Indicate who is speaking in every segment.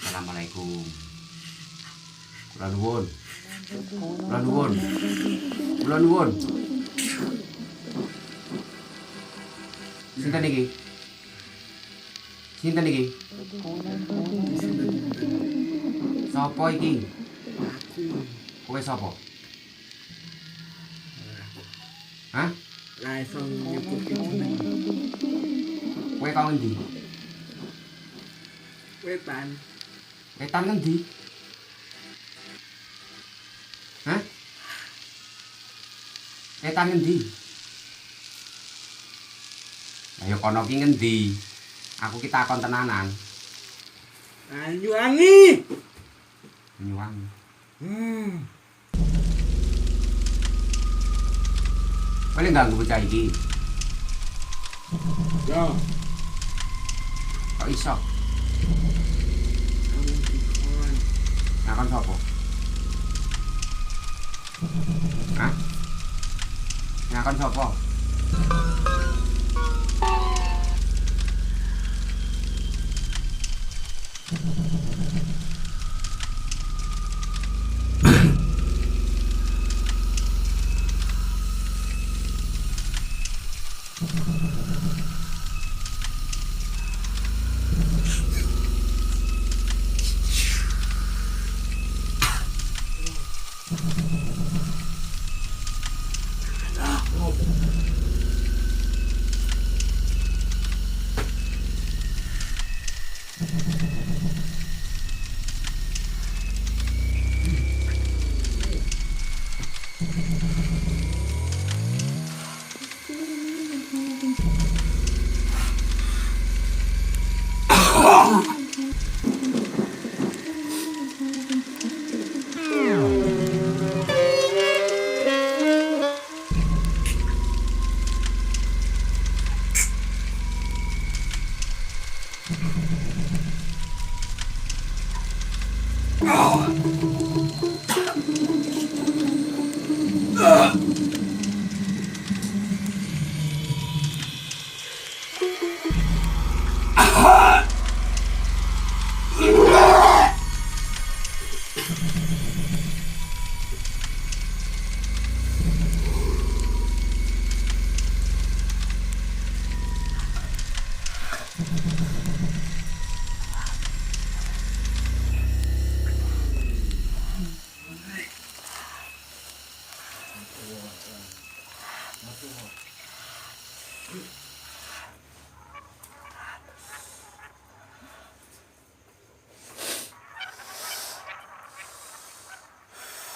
Speaker 1: Assalamualaikum. Kula nuwun. Kula nuwun. Kula nuwun. Sinten iki? Sinten iki? Sapa iki? Kowe sapa? Hah?
Speaker 2: Lah iso nyebuti jeneng.
Speaker 1: Kowe kang endi?
Speaker 2: Wetan.
Speaker 1: Wetan ngendi? Hah? Wetan ngendi? Ayo kono ki ngendi? Aku ki takon tenanan.
Speaker 2: Anyuwangi.
Speaker 1: Nyuwang. Paling ganggu bocah iki.
Speaker 2: Yo,
Speaker 1: Kok iso?
Speaker 2: kamu dikon.
Speaker 1: Ngakon sapa? Hah? Ngakon sapa?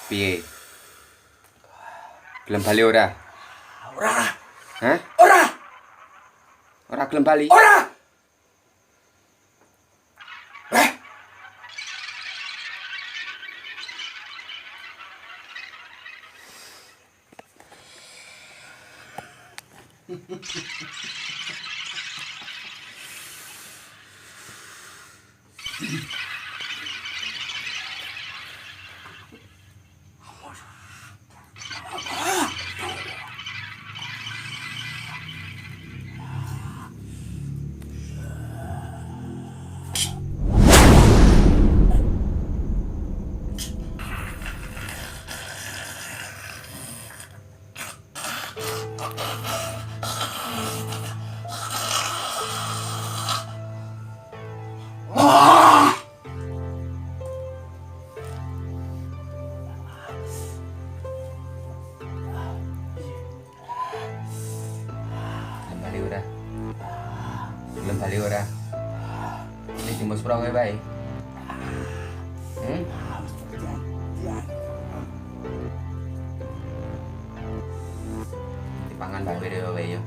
Speaker 1: Piye? Gelem bali ora?
Speaker 2: Ora,
Speaker 1: Hah?
Speaker 2: ora,
Speaker 1: Ora gelem bali?
Speaker 2: ora.
Speaker 1: Gelem bali ora? Gelem bali ora? Iki jumus pro kowe bae. Mangan bakwe dhewe wae yo.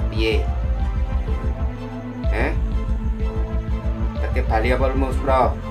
Speaker 1: Piye? Tetep bali apa lu Mas Bro?